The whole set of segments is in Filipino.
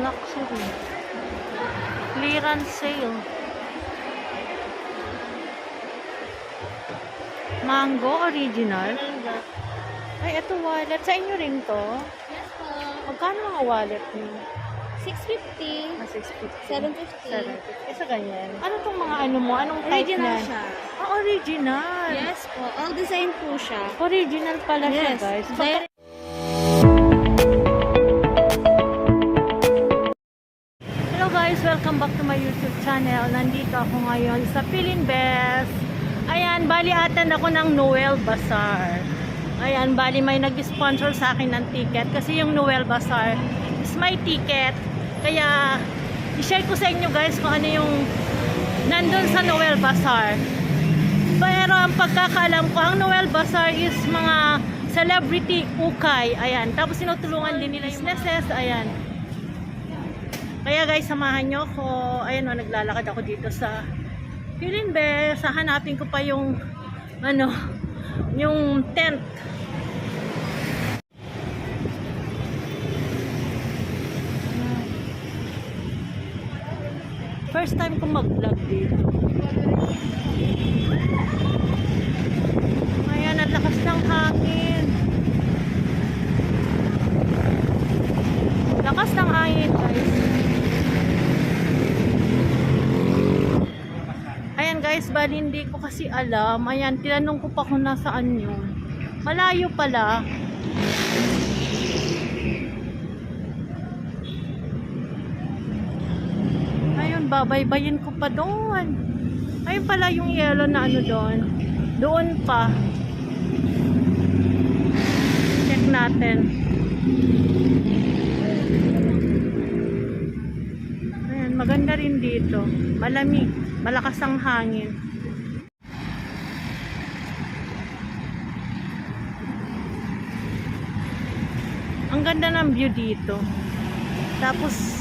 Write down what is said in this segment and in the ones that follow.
luxury. Clearance sale. Mango original. Ay, ito wallet. Sa inyo rin to? Yes po. Magkano mga wallet niyo? 650. 650. 750. 750. Sa ganyan. Ano tong mga ano mo? Anong type Original niyan? siya. Ah, original. Yes po. All design po siya. Original pala siya, Yes. guys. Direct. Hello guys, welcome back to my YouTube channel. Nandito ako ngayon sa Philinbest. Ayan, bali atan ako ng Noel Bazaar. Ayan, bali may nag-sponsor sa akin ng ticket kasi yung Noel Bazaar is my ticket. Kaya i-share ko sa inyo guys kung ano yung nandun sa Noel Bazaar. Pero ang pagkakaalam ko, ang Noel Bazaar is mga celebrity ukay. Ayan, tapos sinutulungan din nila yung businesses. Ayan. Kaya guys, samahan nyo ko. Ayan o, naglalakad ako dito sa Philinbest. Hanapin ko pa yung ano, yung tent. First time ko mag-vlog dito. Ayan, ang lakas ng hangin. Lakas ng hangin guys. Ayan guys, bali hindi ko kasi alam. Ayan, tinanong ko pa kung nasaan yun. Malayo pala. Ayun, babaybayin ko pa doon. Ayun pala yung yellow na ano doon. Doon pa. Check natin. Ayan, maganda rin dito. Malamig. Malakas ang hangin. Ang ganda ng view dito. Tapos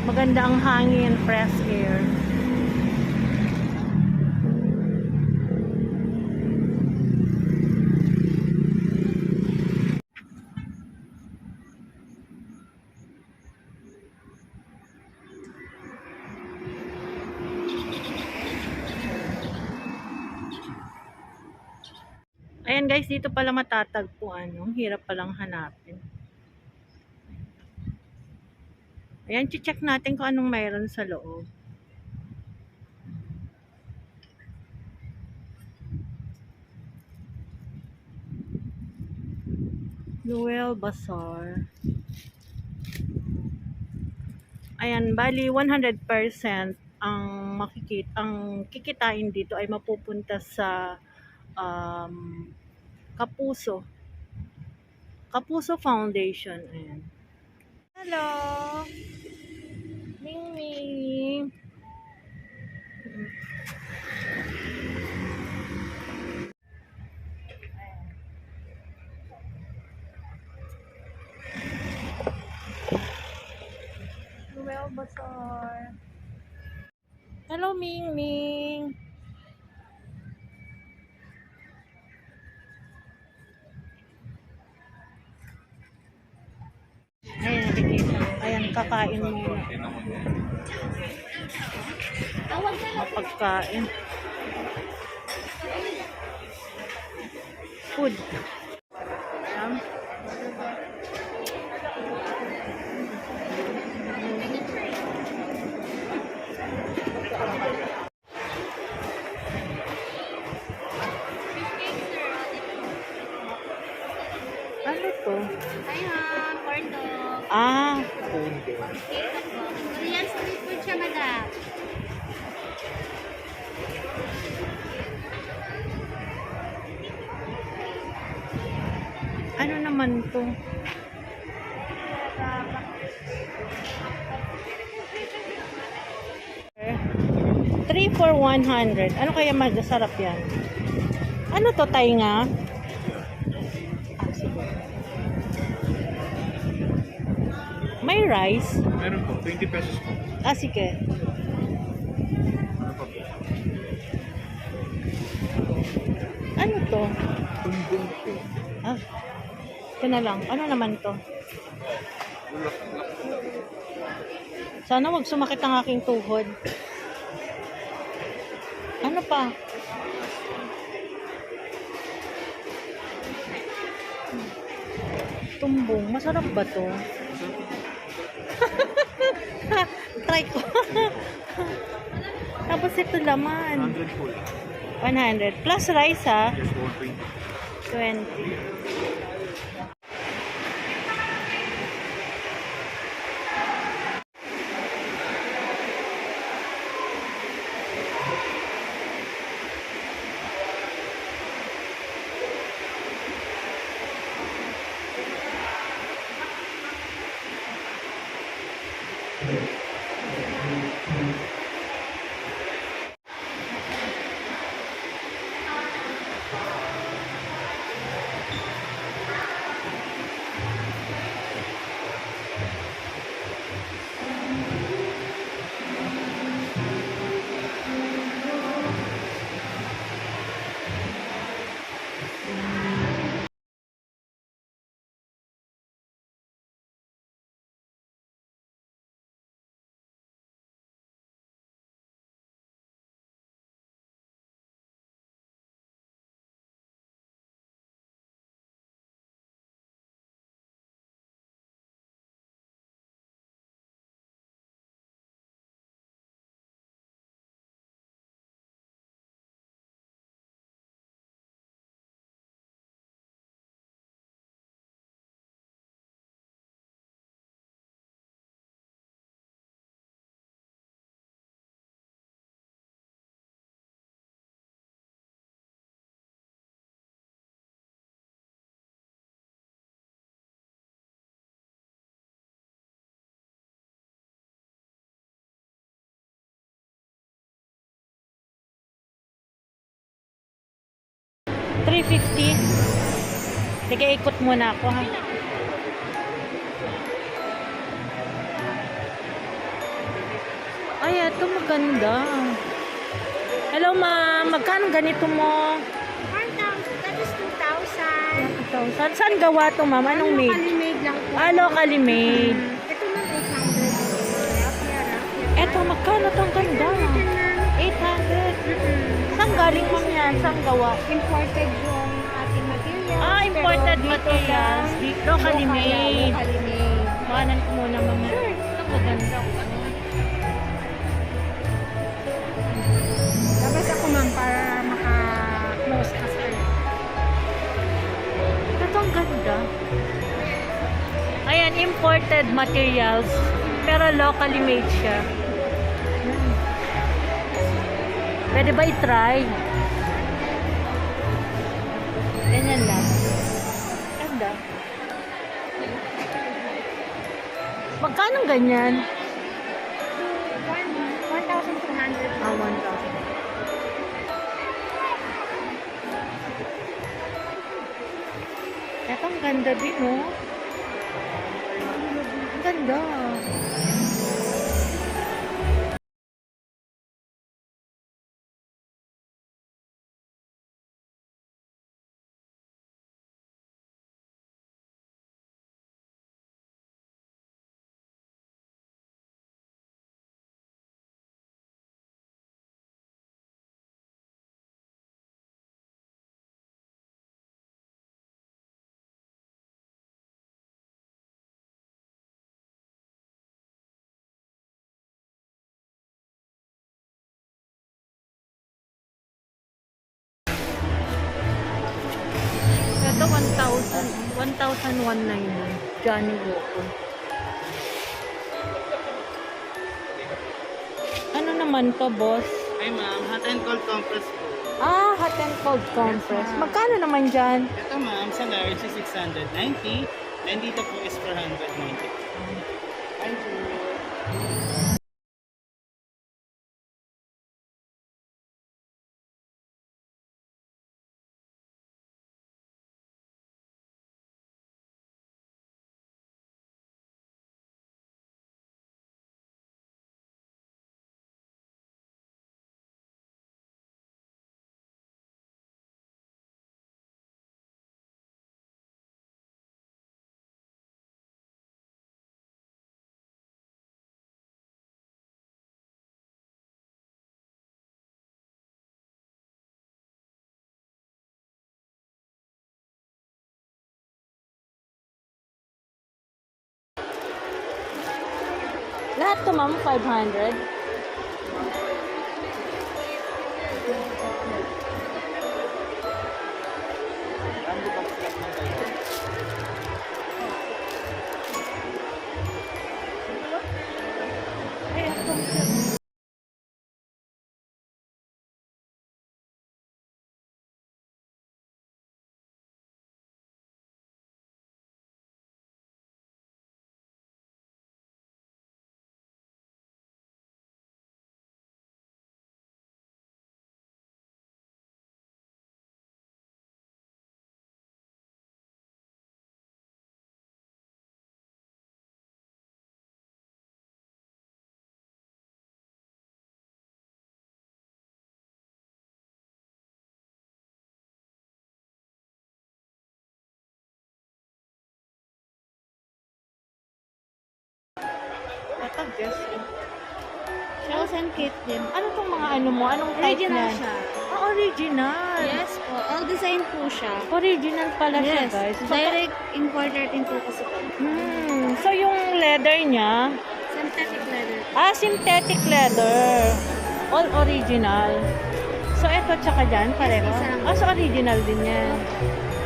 maganda ang hangin, fresh air. Ayan guys, dito pala matatagpuan. Ang hirap palang hanapin. Ayan, check natin kung anong mayroon sa loob. Noel Bazaar. Ayan, bali 100% ang kikitain dito ay mapupunta sa Kapuso. Kapuso Foundation. Ayan. Hello. Ming Ming. Noel Bazaar. Hello Ming Ming. Ayan, nakikita. Ayan, kakain muna. Mapagkain. Food. Ayan. Ano to? Ayan, corn dog. Ah, Cake po. Korean street food siya, madam. ano naman to? 3 for 100. Ano kaya masarap yan? Ano to, tainga? May rice? Meron po, 20 pesos po. Ah, sige. Ano to? Tumbong po. Ah, ito na lang. Ano naman to? Sana wag sumakit ang aking tuhod. Ano pa? Tumbong. Masarap ba to? Try ko. Tapos ito laman. 100 po lang. 100. Plus rice ha. Yes, 120. 20. $350. Sige, ikot muna ako ha. Ay, ito maganda. Hello ma'am, magkano ganito mo? 1,000. That is 2,000. 2,000. Saan gawa to ma'am? Anong made? Locally made lang po. Ah, locally made. Ito na 800. Raffia. Eto, magkano tong ganda? 800. Saan galing ma'am yan? Saan gawa? Imported yung ating materials. Ah, imported pero dito materials. lang, Locally made. Locally made. Kuhanan ko muna ma'am. Ito maganda. Labas ako ma'am para maka-close ka sa Ito ang ganda. Ayan, imported materials. Pero locally made siya. Ayan. Pwede ba i-try? Ganyan lang. Ganda. Magkano ganyan? 1,200. Ah, 1,000. Ito ang ganda din, oh. Ang ganda. Ito 1,190. Johnny Walker. Ano naman to, boss? Ay ma'am, hot and cold compress po. Ah, hot and cold compress. Yes, ma'am. Magkano naman dyan? Ito ma'am, sa large is 690 and dito po is 490. Thank you. Lahat to ma'am, 500. Ay, itong cute. Ito, guess. Frozen kit din. Ano tong mga ano mo? Anong type Original na? siya. Ah, original. Yes po. All design po siya. Original pala siya, Yes. guys. So, Direct importer din po kasi po. So, yung leather niya, Synthetic leather. synthetic leather. All original. So, eto tsaka dyan, pareho. Yes, isa lang. So original din yan.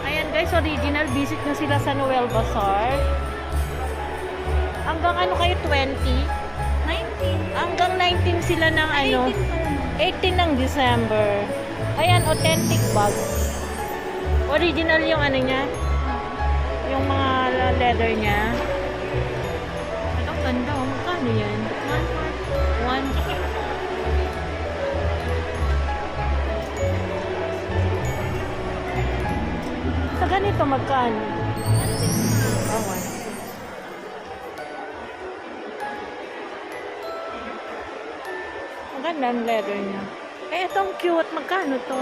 Ayan guys, original. Visit nyo sila sa Noel Bazaar. Hanggang ano kayo, 20? 19. Hanggang 19 sila ng ano, 18 pa lang. 18 ng December. Ayan, authentic bag. Original yung ano niya, yung mga leather niya. Ang ganda, oh. Magkano yan? 1. Sa ganito, magkano? Oh, 1. Ang ganda ang leather niya. Eh, itong cute. Magkano to?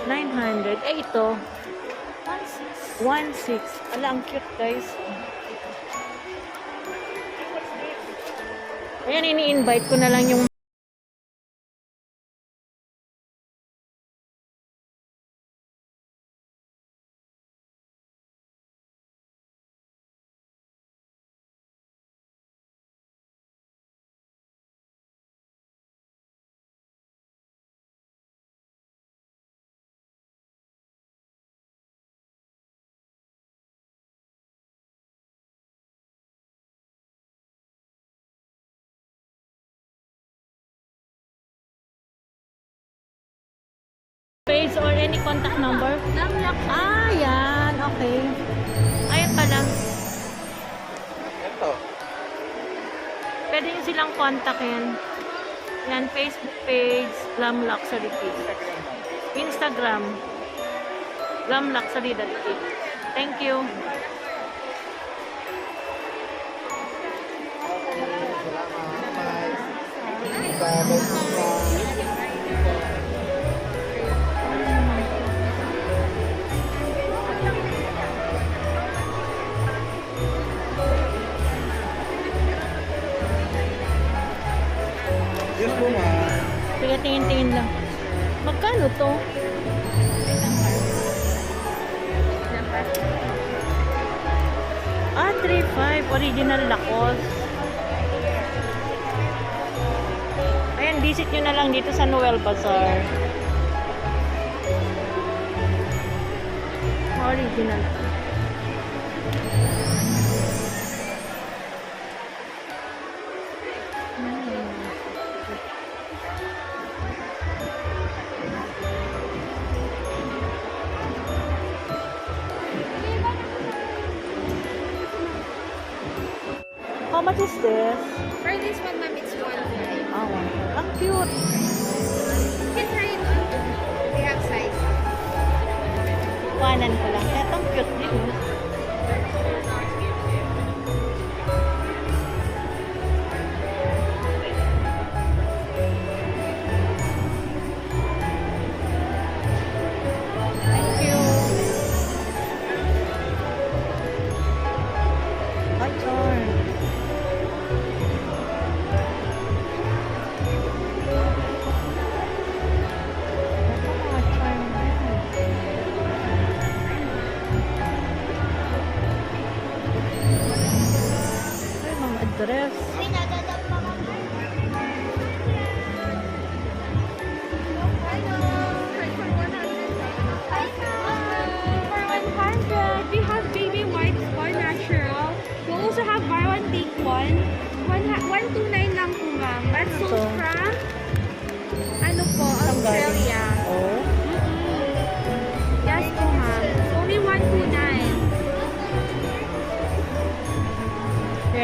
900. Eh, ito. 1.6. Ala, ang cute, guys. Ayan, ini-invite ko na lang yung page or any contact number. Ah, yan. Okay. Ayan pala. Ito. Pwede nyo silang kontakin. Yan, Facebook page, Glam Luxury Kids. Instagram, glamluxury.kids. Thank you. Yes po, ma'am. Sige, tingin-tingin lang. Magkano to? Ah, 3.5. Original Lacoste. Ayan, visit nyo na lang dito sa Noel Bazaar. Original. How much is this? For this one, ma'am, it's 1.5. Oh, ang cute. You can try it on. We have size. Kuhanan ko lang. Etong cute din. Oh. Thank you. Ay, charm. Ito mga charm na yan. Ay, mga dress.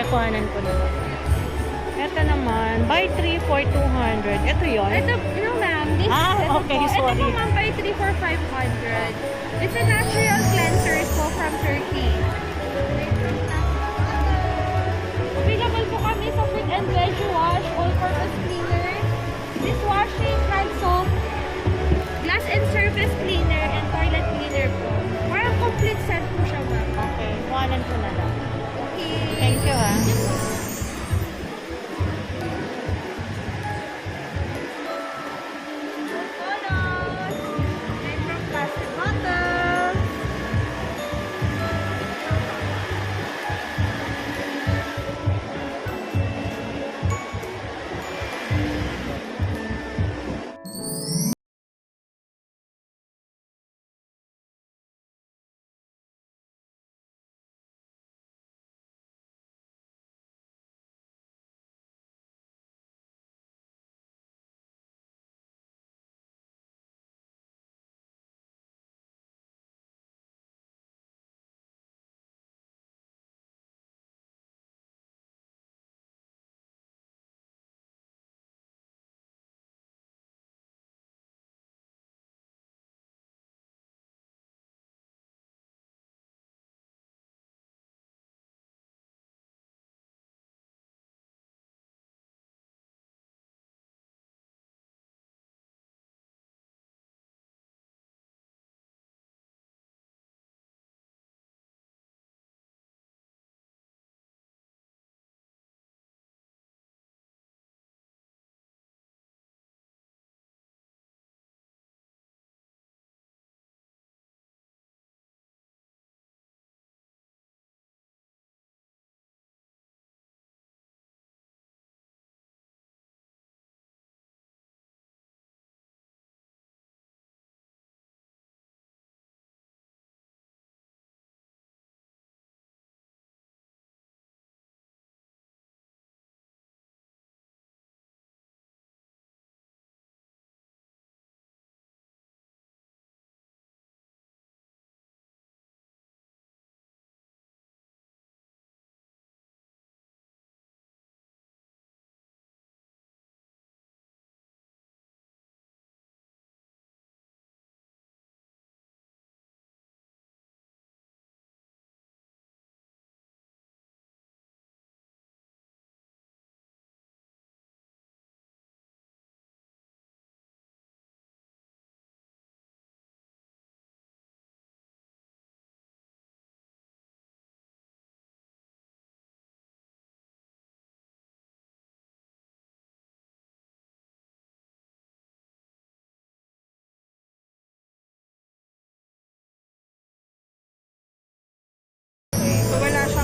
kuhanan ko na. Ito naman, buy 3 for 200. Ito yun. Ito, no ma'am. This, Ah, ito okay, po. sorry. Ito po ma'am, buy 3 for 500. It's a natural cleanser po from Turkey. Available po kami sa Quick and Veg Wash, all-purpose cleaner, dishwashing, hand soap, glass and surface cleaner, and toilet cleaner po. Parang complete set po siya ma'am. Okay, kuhanan ko na lang. Okay. Thank you ah. Colors. And from plastic bottles.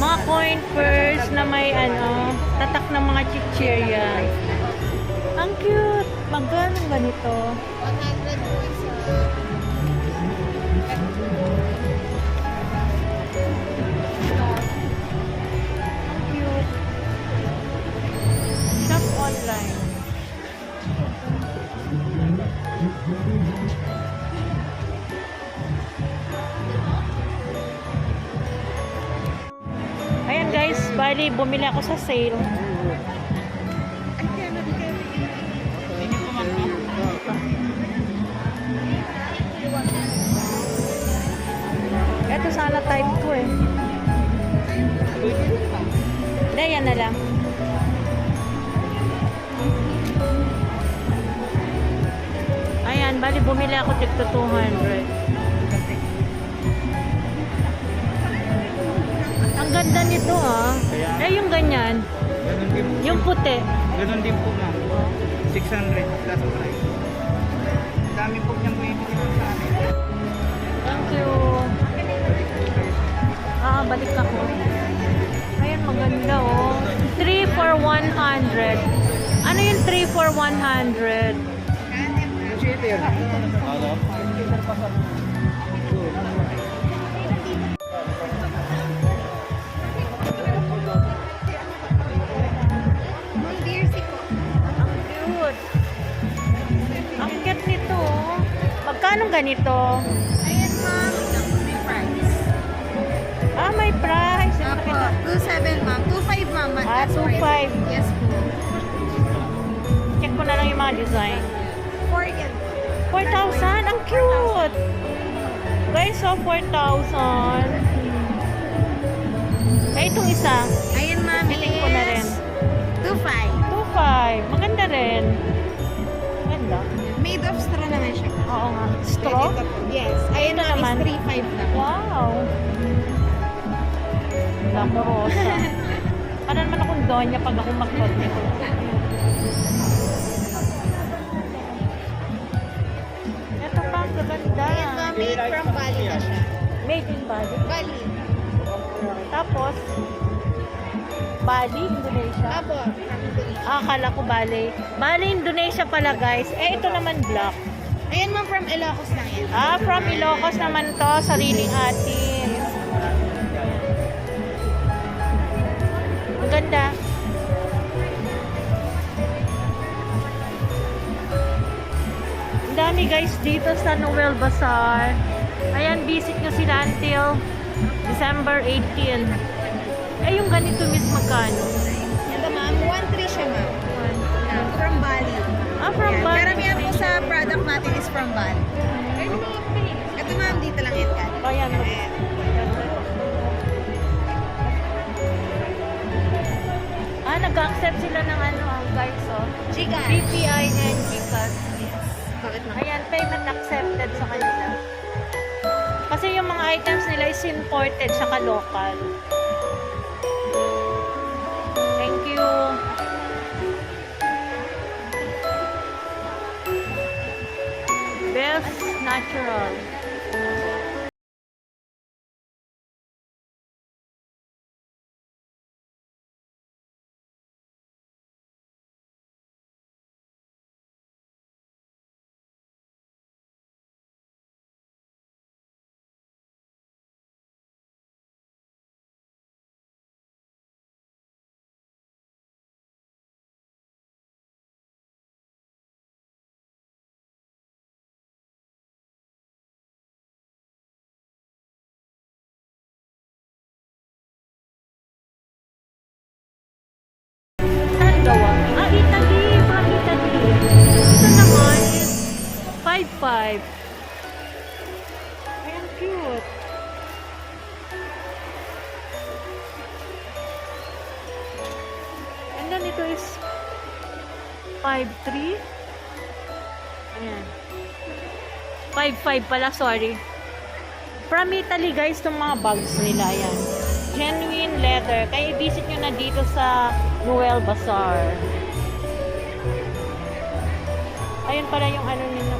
Mga coin purse na may ano, tatak ng mga chichirya. Ang cute! Magkano ganito? 100 po isa. Ang cute. Shop online. Ayan guys, bali bumili ako sa sale. Thank you po, ma'am. Ito sana type ko eh. Hindi, yan na lang. Ayan, bali bumili ako tigto 200. Ang ganda nito ah. Eh, yung ganyan. Ganun din po. Yung puti. Ganun din po, ma'am. 600 plus price. Ang dami po niyang bumibili sa amin. Thank you. Ah, balik ako. Ayan, maganda oh. 3 for 100. Ano yung 3 for 100? Cheater. Hello? Ma'am, DRC po. Ang cute. Ang cute nito oh. Magkano ganito? Ayan ma'am, may price. Ah, may price. Apo, 27 ma'am. 25 ma'am. ma'am. Ah, That's 2.5. right. Yes po. Check ko na lang yung mga design. 4 yan. 4,000? Ang cute! Guys, so 4,000. Eh, itong isa. Ayun ma'am Piling ko na rin. 2.5. 2.5. Maganda rin. Maganda. Made of straw naman siya. Oo nga. Straw? Pwede ito po. Yes. Ayun Ito ma'am naman. is 3.5 na. Wow! Glamorosa. Para naman akong donya pag ako magpag nito. Ito pa, ang gaganda. Ayun ma'am, made from Bali na siya. Made in Bali. Bali. Tapos, Bali, Indonesia. Apo, from Indonesia. Ah, akala ko Bali. Bali, Indonesia pala guys. Eh, ito naman black. Ayun ma'am, from Ilocos lang yan. Ah, from Ilocos naman to. Sariling atin. Ang ganda. Ang dami guys dito sa Noel Bazaar. Ayan, visit nyo sila until December 18. Eh, yung ganito miss magkano? Ito ma'am, 1.3 siya ma'am. Yeah, from Bali. Ah, from Yan. Bali. Karamihan po sa product natin is from Bali. Ito ma'am, dito lang yan galing. Ayan, mag- Ayan. Ah, nag-accept sila ng ano, guys, oh. Chica. BPI and GCash. Bakit ma'am? Ayan, payment accepted sa kanila. Kasi yung mga items nila is imported sa local. Thank you. Best Natural. Saan gawa? Ah, Italy. From Italy. Ito naman is 5.5. Ay, ang cute. And then ito is 5.3. Ayan. 5.5 pala, sorry. From Italy guys, itong mga bags nila. Ayan. Genuine leather. Kaya i-visit nyo na dito sa Noel Bazaar. Ayun pala yung ano nila.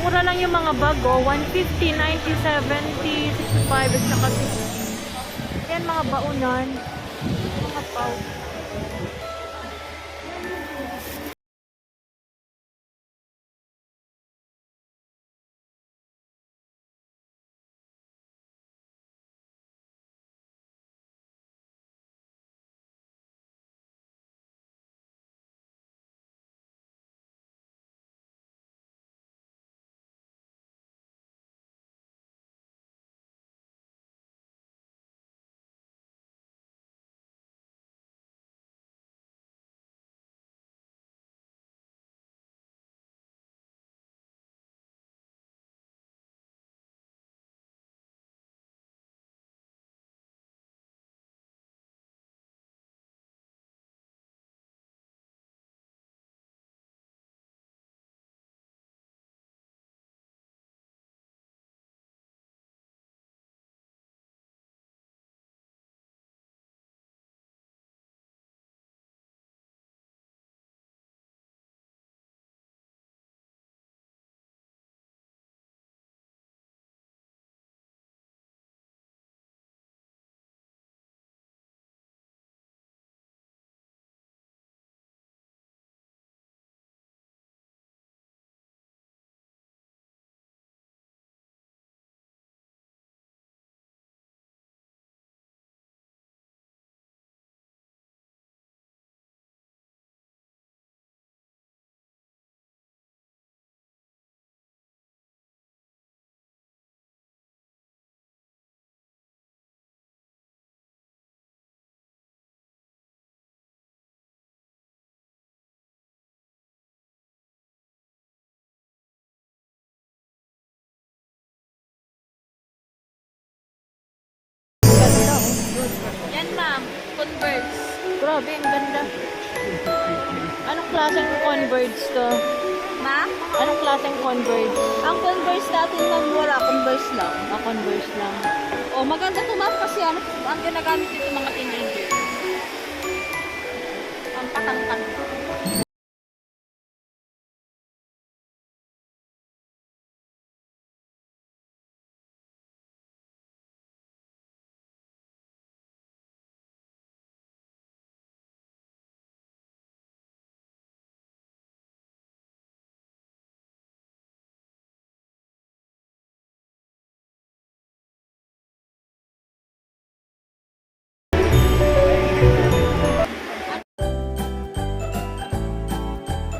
Mura lang yung mga bag, oh. 150, 90, 70, 65, at saka 50. Yan, mga baunan. Mga pouch. Grabe, ang ganda. Anong klaseng Converse to? Ma? Anong klaseng Converse? Ang Converse natin ma'am, wala. Converse lang. Converse lang. Oh, maganda to ma'am kasi ang ginagamit dito mga teenager. Ang patangkad.